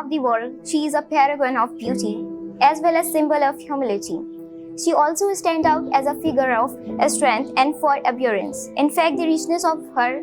of the world, she is a paragon of beauty as well as symbol of humility. She also stands out as a figure of strength and forbearance. In fact, the richness of her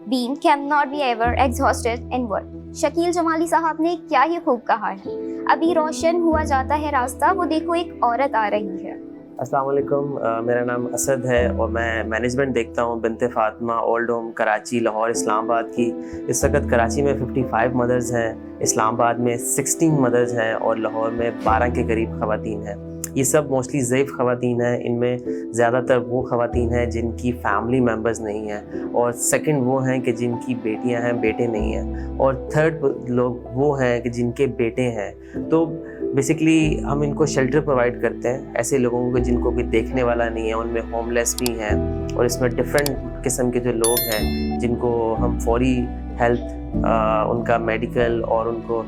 being cannot be ever exhausted in word. Shakeel Jamali साहब ने क्या ही खूब कहा है, अभी रोशन हुआ जाता है रास्ता, वो देखो एक औरत आ रही है। अस्सलाम वालेकुम, मेरा नाम असद है और मैं मैनेजमेंट देखता हूँ बिनते फातिमा ओल्ड होम कराची, लाहौर, इस्लामाबाद की। इस वक्त कराची में 55 मदर्स हैं, इस्लामाबाद में 16 मदर्स हैं और लाहौर में 12 के करीब ख़वातीन हैं। ये सब मोस्टली ज़ईफ़ ख़वातीन हैं। इनमें ज़्यादातर वो ख़वातीन हैं जिनकी फैमिली मेम्बर्स नहीं हैं, और सेकंड वो हैं कि जिनकी बेटियां हैं, बेटे नहीं हैं, और थर्ड लोग वो हैं कि जिनके बेटे हैं। तो बेसिकली हम इनको शेल्टर प्रोवाइड करते हैं ऐसे लोगों को जिनको कोई देखने वाला नहीं है, उनमें होमलेस भी हैं, और इसमें डिफरेंट किस्म के जो लोग हैं जिनको हम फौरी हेल्थ, उनका मेडिकल और उनको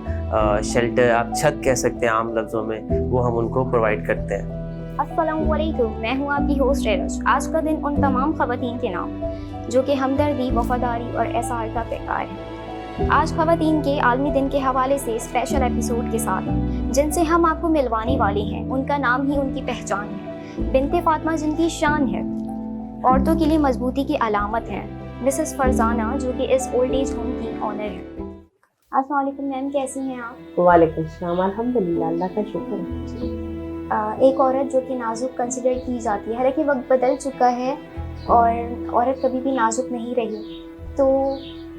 शेल्टर, आप छत कह सकते हैं आम लफ्ज़ों में, वो हम उनको प्रोवाइड करते हैं। अस्सलामुअलैकुम, मैं हूँ आपकी होस्ट एरज। आज का दिन उन तमाम ख़वातीन के नाम जो कि हमदर्दी, वफादारी और एहसास का पैकार है। आज ख़वातीन के आलमी दिन के हवाले से स्पेशल एपिसोड के साथ जिनसे हम आपको मिलवाने वाले हैं, उनका नाम ही उनकी पहचान है। बिनते फातिमा जिनकी शान है, औरतों के लिए मजबूती की अलामत है, मिसेस फरजाना जो कि इस ओल्ड एज होम की ऑनर है। अस्सलाम वालेकुम मैम, कैसी हैं आप? वालेकुम सलाम, अल्हम्दुलिल्लाह, अल्लाह का शुक्र है। एक औरत जो कि नाजुक कंसिडर की जाती है, हालांकि वक्त बदल चुका है और औरत कभी भी नाजुक नहीं रही, तो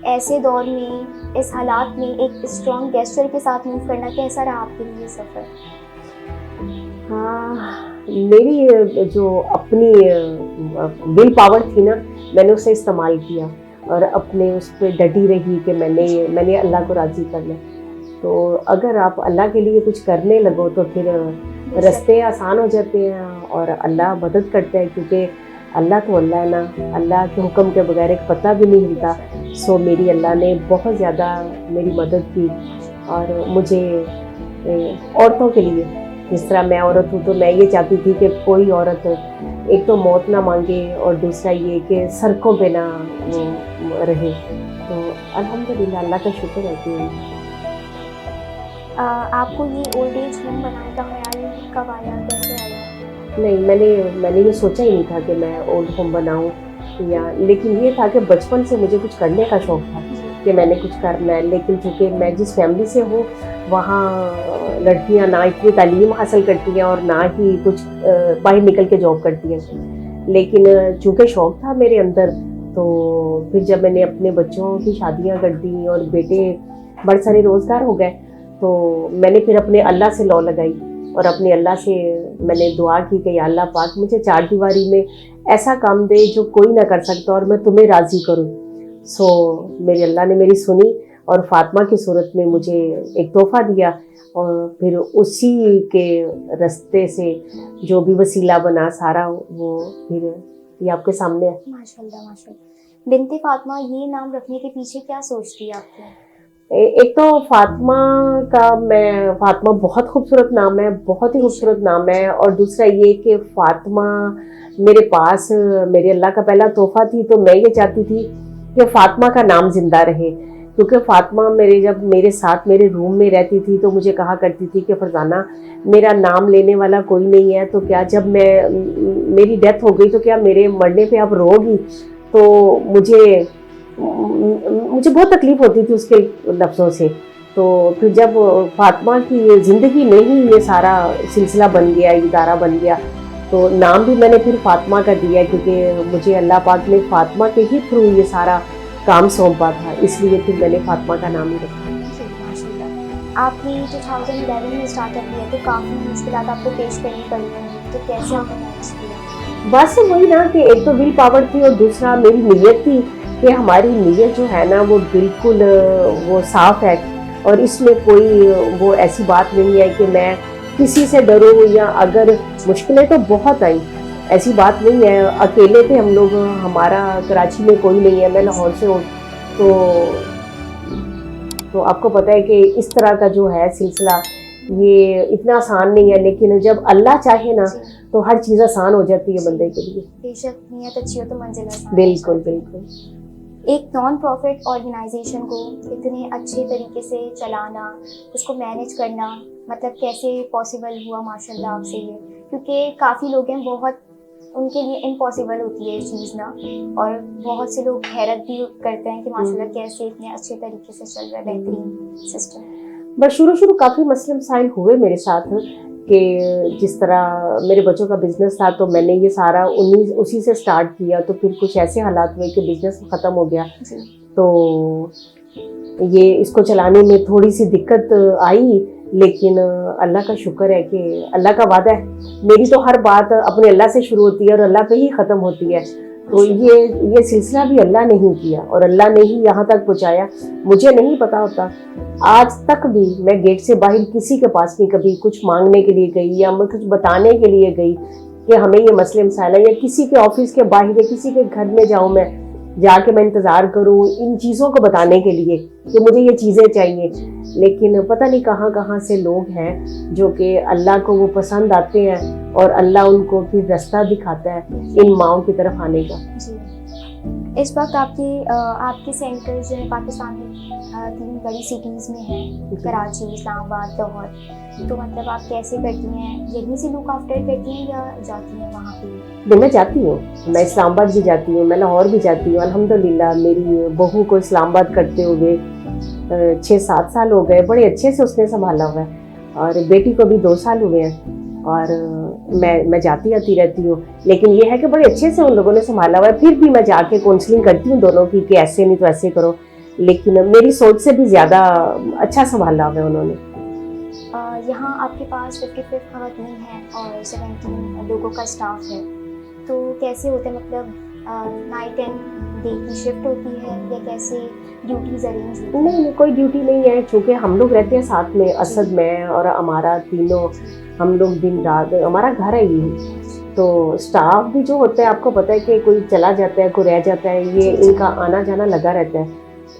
ऐसे दौर में, इस हालात में एक स्ट्रॉन्ग गेस्चर के साथ मूव करना कैसा रहा आपके लिए सफ़र? हाँ, मेरी जो अपनी विल पावर थी ना, मैंने उसे इस्तेमाल किया और अपने उस पर डटी रही कि मैंने अल्लाह को राज़ी करना। तो अगर आप अल्लाह के लिए कुछ करने लगो तो फिर रास्ते आसान हो जाते हैं और अल्लाह मदद करता है, क्योंकि अल्लाह तो अल्लाह है ना, अल्लाह के हुक्म के बगैर एक पता भी नहीं हिलता। सो मेरी अल्लाह ने बहुत ज़्यादा मेरी मदद की, और मुझे औरतों के लिए, जिस तरह मैं औरत हूँ तो मैं ये चाहती थी कि कोई औरत एक तो मौत ना मांगे और दूसरा ये कि सड़कों पे ना वो रहे। तो अल्हम्दुलिल्लाह, अल्लाह का शुक्र है कि आपको ये ओल्ड एज होम बनाने का ख्याल कब आया, कैसे आया? नहीं, मैंने ये सोचा ही नहीं था कि मैं ओल्ड होम बनाऊँ, या लेकिन ये था कि बचपन से मुझे कुछ करने का शौक़ था कि मैंने कुछ करना है। लेकिन चूँकि मैं जिस फैमिली से हूँ वहाँ लड़कियाँ ना इतनी तालीम हासिल करती हैं और ना ही कुछ बाहर निकल के जॉब करती हैं, लेकिन चूँकि शौक़ था मेरे अंदर, तो फिर जब मैंने अपने बच्चों की शादियाँ कर दी और बेटे बड़े सारे रोज़गार हो गए, तो मैंने फिर अपने अल्लाह से लौ लगाई और अपने अल्लाह से मैंने दुआ की कि या अल्लाह पाक, मुझे चार दीवारी में ऐसा काम दे जो कोई ना कर सकता और मैं तुम्हें राज़ी करूं। सो मेरे अल्लाह ने मेरी सुनी और फातिमा की सूरत में मुझे एक तोहफ़ा दिया, और फिर उसी के रास्ते से जो भी वसीला बना सारा, वो फिर ये आपके सामने है। माशाल्लाह माशाल्लाह। बिनते फातिमा ये नाम रखने के पीछे क्या सोच थी आपकी? एक तो फातिमा बहुत खूबसूरत नाम है, बहुत ही खूबसूरत नाम है, और दूसरा ये कि फातिमा मेरे पास मेरे अल्लाह का पहला तोहफ़ा थी। तो मैं ये चाहती थी कि फातिमा का नाम ज़िंदा रहे, क्योंकि फातिमा जब मेरे साथ मेरे रूम में रहती थी तो मुझे कहा करती थी कि फरजाना, मेरा नाम लेने वाला कोई नहीं है, तो क्या जब मेरी डेथ हो गई तो क्या मेरे मरने पे आप रोगी? तो मुझे बहुत तकलीफ़ होती थी उसके लफ्ज़ों से। तो फिर जब फातिमा की ज़िंदगी में ही ये सारा सिलसिला बन गया, इदारा बन गया, तो नाम भी मैंने फिर फातिमा का दिया, क्योंकि मुझे अल्लाह पाक ने फातिमा के ही थ्रू ये सारा काम सौंपा था, इसलिए फिर मैंने फातिमा का नाम ही रखा। आपने 2011 में स्टार्टअप किया तो काफ़ी मुश्किलात आपको पेश करनी पड़ी होंगी, तो कैसे आपने मैनेज किया? बस वही ना कि एक तो विल पावर थी और दूसरा मेरी नीयत थी कि हमारी नीयत जो है ना वो बिल्कुल वो साफ़ है, और इसमें कोई वो ऐसी बात नहीं है कि मैं किसी से डरूँ, या अगर मुश्किलें तो बहुत आई, ऐसी बात नहीं है। अकेले थे हम लोग, हमारा कराची में कोई नहीं है, मैं लाहौर से हूँ, तो आपको पता है कि इस तरह का जो है सिलसिला ये इतना आसान नहीं है, लेकिन जब अल्लाह चाहे ना तो हर चीज़ आसान हो जाती है बंदे के लिए। बेशक नियत अच्छी हो तो मंजिल आसान। बिल्कुल बिल्कुल। ایک نان پروفٹ آرگنائزیشن کو اتنے اچھے طریقے سے چلانا، اس کو مینیج کرنا، مطلب کیسے پاسبل ہوا ماشاء اللہ آپ سے یہ؟ کیونکہ کافی لوگ ہیں بہت ان کے لیے امپاسبل ہوتی ہے یہ چیز نا، اور بہت سے لوگ حیرت بھی کرتے ہیں کہ ماشاء اللہ کیسے اتنے اچھے طریقے سے چل رہا ہے بہترین سسٹم۔ بس شروع کافی مسئلے مسائل ہوئے میرے ساتھ کہ جس طرح میرے بچوں کا بزنس تھا تو میں نے یہ سارا اسی سے سٹارٹ کیا، تو پھر کچھ ایسے حالات ہوئے کہ بزنس ختم ہو گیا، تو یہ اس کو چلانے میں تھوڑی سی دقت آئی، لیکن اللہ کا شکر ہے کہ اللہ کا وعدہ ہے، میری تو ہر بات اپنے اللہ سے شروع ہوتی ہے اور اللہ پہ ہی ختم ہوتی ہے، تو یہ سلسلہ بھی اللہ نے ہی کیا اور اللہ نے ہی یہاں تک پہنچایا، مجھے نہیں پتا ہوتا۔ آج تک بھی میں گیٹ سے باہر کسی کے پاس نہیں کبھی کچھ مانگنے کے لیے گئی یا میں کچھ بتانے کے لیے گئی کہ ہمیں یہ مسئلے مسائل ہے، یا کسی کے آفس کے باہر یا کسی کے گھر میں جاؤں میں جا کے میں انتظار کروں ان چیزوں کو بتانے کے لیے کہ مجھے یہ چیزیں چاہیے، لیکن پتہ نہیں کہاں کہاں سے لوگ ہیں جو کہ اللہ کو وہ پسند آتے ہیں اور اللہ ان کو پھر رستہ دکھاتا ہے ان ماؤں کی طرف آنے کا۔ جی، اس وقت آپ کے سینٹر جو ہے پاکستان میں 3 بڑی سٹیز میں ہیں، کراچی، اسلام آباد، لاہور، تو مطلب آپ کیسے کرتی ہیں؟ یہیں سے لک آفٹر کرتی ہیں یا جاتی ہیں وہاں پہ؟ میں جاتی ہوں، میں اسلام آباد بھی جاتی ہوں، میں لاہور بھی جاتی ہوں، الحمدللہ میری بہو کو اسلام آباد کرتے ہوئے 6-7 سال ہو گئے، بڑے اچھے سے اس نے سنبھالا ہوا ہے، اور بیٹی کو بھی 2 سال ہوئے ہیں، اور میں جاتی آتی رہتی ہوں، لیکن یہ ہے کہ بڑے اچھے سے ان لوگوں نے سنبھالا ہوا ہے، پھر بھی میں جا کے کاؤنسلنگ کرتی ہوں دونوں کی کہ ایسے نہیں تو ایسے کرو، لیکن میری سوچ سے بھی زیادہ اچھا سنبھالا ہوا ہے انہوں نے۔ یہاں آپ کے پاس 55 خواتین ہیں اور 17 لوگوں کا اسٹاف ہے، تو کیسے ہوتے ہیں، مطلب نائٹ اینڈ ڈے کی شفٹ ہوتی ہے یا کیسے ڈیوٹیز ارینج ہوتی ہیں؟ نہیں، کوئی ڈیوٹی نہیں ہے، چونکہ ہم لوگ رہتے ہیں ساتھ میں، اسد، میں اور ہمارا تینوں، ہم لوگ دن رات، ہمارا گھر ہے یہ، تو اسٹاف بھی جو ہوتا ہے آپ کو پتہ ہے کہ کوئی چلا جاتا ہے کوئی رہ جاتا ہے، یہ ان کا آنا جانا لگا رہتا ہے،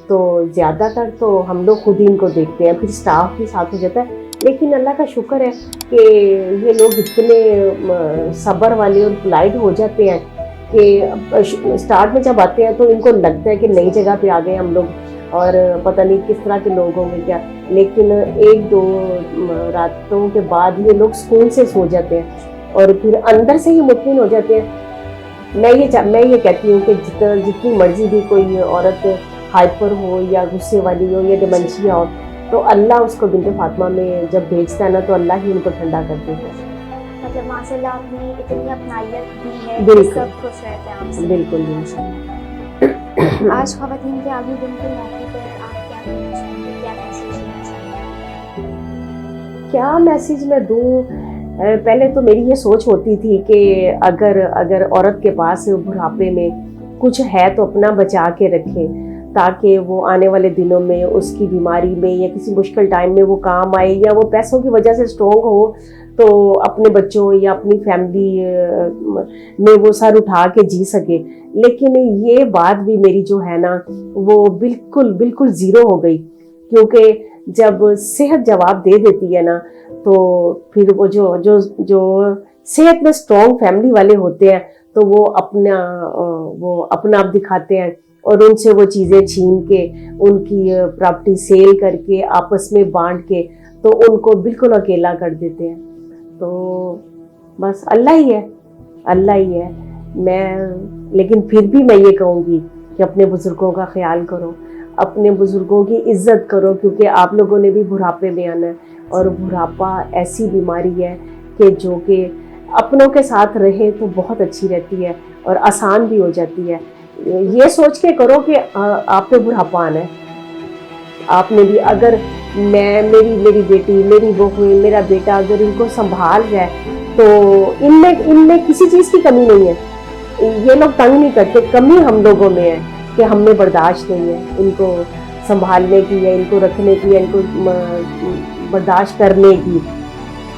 تو زیادہ تر تو ہم لوگ خود ہی ان کو دیکھتے ہیں، پھر اسٹاف بھی ساتھ ہو جاتا ہے، لیکن اللہ کا شکر ہے کہ یہ لوگ اتنے صبر والے اور پولائٹ ہو جاتے ہیں کہ اسٹارٹ میں جب آتے ہیں تو ان کو لگتا ہے کہ نئی جگہ پہ آ گئے ہم لوگ اور پتہ نہیں کس طرح کے لوگ ہوں گے کیا، لیکن 1-2 راتوں کے بعد یہ لوگ سکون سے سو جاتے ہیں اور پھر اندر سے ہی مطمئن ہو جاتے ہیں۔ میں یہ کہتی ہوں کہ جتنی مرضی بھی کوئی عورت ہائپر ہو یا غصے والی ہو یا ڈیمنشیا ہو، تو اللہ اس کو بنت فاطمہ میں جب بھیجتا ہے نا تو اللہ ہی ان کو ٹھنڈا کر دیتا ہے۔ مطلب ماشاء اللہ آپ نے اتنی اپنائیت دی ہے، بالکل، سب خوش رہتے ہیں آپ سے۔ بالکل۔ آج خواتین کے عالمی دن کے موقع پر آپ کیا کہنا چاہیں گے، کیا میسیج دینا چاہیں گے؟ کیا میسیج میں دوں؟ پہلے تو میری یہ سوچ ہوتی تھی کہ اگر عورت کے پاس بڑھاپے میں کچھ ہے تو اپنا بچا کے رکھے، تاکہ وہ آنے والے دنوں میں اس کی بیماری میں یا کسی مشکل ٹائم میں وہ کام آئے، یا وہ پیسوں کی وجہ سے اسٹرانگ ہو تو اپنے بچوں یا اپنی فیملی میں وہ سر اٹھا کے جی سکے۔ لیکن یہ بات بھی میری جو ہے نا وہ بالکل زیرو ہو گئی، کیونکہ جب صحت جواب دے دیتی ہے نا تو پھر وہ جو صحت میں اسٹرانگ فیملی والے ہوتے ہیں تو وہ اپنا آپ دکھاتے ہیں اور ان سے وہ چیزیں چھین کے، ان کی پراپرٹی سیل کر کے، آپس میں بانٹ کے، تو ان کو بالکل اکیلا کر دیتے ہیں۔ تو بس اللہ ہی ہے۔ لیکن پھر بھی میں یہ کہوں گی کہ اپنے بزرگوں کا خیال کرو، اپنے بزرگوں کی عزت کرو، کیونکہ آپ لوگوں نے بھی بڑھاپے میں آنا ہے، اور بڑھاپا ایسی بیماری ہے کہ جو کہ اپنوں کے ساتھ رہے تو بہت اچھی رہتی ہے اور آسان بھی ہو جاتی ہے۔ یہ سوچ کے کرو کہ آپ پہ بڑھاپا آنا ہے، آپ نے بھی، اگر میری بیٹی، میری بہو، میرا بیٹا اگر ان کو سنبھال جائے تو ان میں کسی چیز کی کمی نہیں ہے، یہ لوگ تنگ نہیں کرتے، کمی ہم لوگوں میں ہے کہ ہم میں برداشت نہیں ہے ان کو سنبھالنے کی یا ان کو رکھنے کی یا ان کو برداشت کرنے کی۔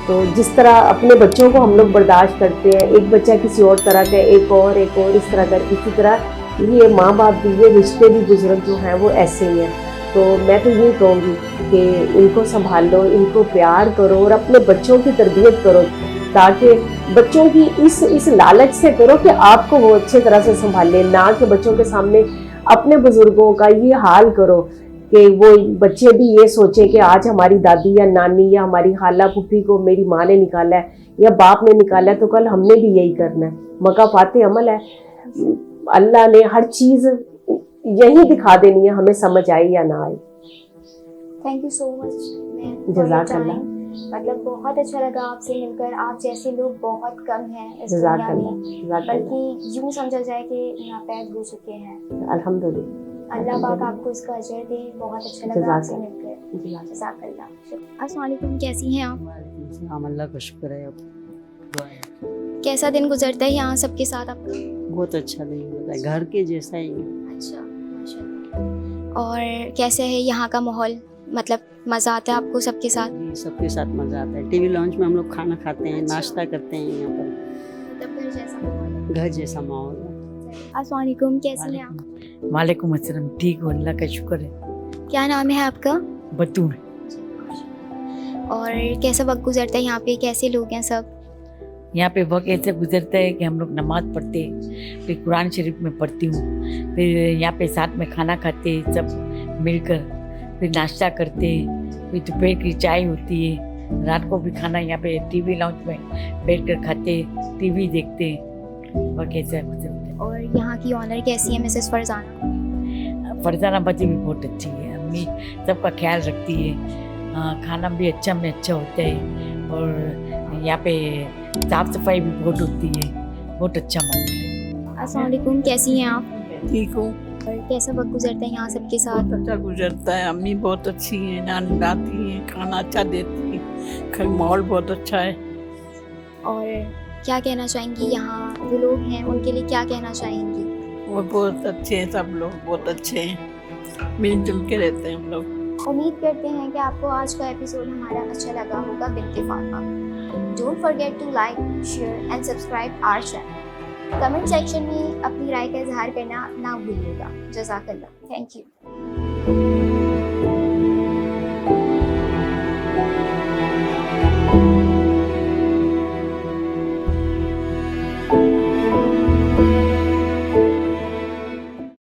تو جس طرح اپنے بچوں کو ہم لوگ برداشت کرتے ہیں، ایک بچہ کسی اور طرح کا، ایک اور اس طرح کا، اسی طرح یہ ماں باپ بھی، یہ رشتے بھی بزرگ جو ہیں وہ ایسے ہی ہیں۔ تو میں تو یہ کہوں گی کہ ان کو سنبھال لو، ان کو پیار کرو اور اپنے بچوں کی تربیت کرو، تاکہ بچوں کی اس لالچ سے کرو کہ آپ کو وہ اچھے طرح سے سنبھال لیں، نہ کہ بچوں کے سامنے अपने बुजुर्गों का ये हाल करो कि वो बच्चे भी ये सोचे कि आज हमारी दादी या नानी या हमारी खाला फूफी को मेरी माँ ने निकाला है या बाप ने निकाला है, तो कल हमने भी यही करना है। मका फाते अमल है, अल्लाह ने हर चीज़ यही दिखा देनी है, हमें समझ आए या ना आए। Thank you so much. जज़ाकल्लाह। मतलब बहुत अच्छा लगा आपसे मिलकर। आप जैसे लोग बहुत कम हैं इस दुनिया में, बल्कि यूँ समझा जाए कि नापैद हो चुके हैं। अल्हम्दुलिल्लाह। अल्लाह पाक आपको इसका अजर दे। बहुत अच्छा लगा आपसे मिलकर। जज़ाकल्लाह। अस्सलाम वालेकुम, कैसी हैं आप? अल्लाह का शुक्र है। कैसा दिन गुजरता है यहाँ सबके साथ आपका? बहुत अच्छा नहीं होता है, घर के जैसा ही है। अच्छा, माशाल्लाह। और कैसे है यहाँ का माहौल? मतलब मज़ा आता है आपको सबके साथ? ये सबके साथ मज़ा आता है। टीवी लॉन्च में हम लोग खाना खाते हैं, नाश्ता करते हैं यहाँ पर। मतलब घर जैसा माहौल है। घर जैसा माहौल है। अस्सलाम वालेकुम, कैसी हैं आप? वालेकुम अस्सलाम, ठीक हो, अल्लाह का शुक्र है। क्या नाम है आपका? बतूर। और कैसा वक्त गुजरता है यहाँ पे? कैसे लोग हैं सब? यहाँ पे वक्त ऐसे गुजरता है कि हम लोग नमाज़ पढ़ते, फिर कुरान शरीफ में पढ़ती हूँ, फिर यहाँ पे साथ में खाना खाते सब मिलकर, फिर नाश्ता करते, फिर दोपहर की चाय होती है, रात को भी खाना यहाँ पे टीवी लॉन्च में बैठ कर खाते, टीवी देखते, वक्त ऐसा गुजरता है। और यहाँ की ऑनर कैसी है मिसेस फरजाना? फरजाना बच्ची भी बहुत अच्छी है, अम्मी सबका ख्याल रखती है, खाना भी अच्छा में अच्छा होता है, और यहाँ पे साफ़ सफाई भी बहुत होती है, बहुत अच्छा माहौल है। अस्सलाम वालेकुम, कैसी हैं आप? ठीक हूँ। और कैसा वक्त गुजरता है यहाँ सबके साथ? बहुत अच्छा गुजरता है। अम्मी बहुत अच्छी हैं, नानी लाती हैं, खाना अच्छा देती हैं, माहौल बहुत अच्छा है। और क्या कहना चाहेंगी यहाँ जो लोग हैं उनके लिए, क्या कहना चाहेंगी? वो बहुत अच्छे हैं, सब लोग बहुत अच्छे हैं, मिलजुल के रहते हैं हम लोग। उम्मीद करते हैं कि आपको आज का एपिसोड हमारा अच्छा लगा होगा Binte Fatima. Don't forget to like, share and subscribe our channel. Comment section में अपनी राय का इजहार करना ना भूलिएगा। जज़ाकल्लाह। Thank you.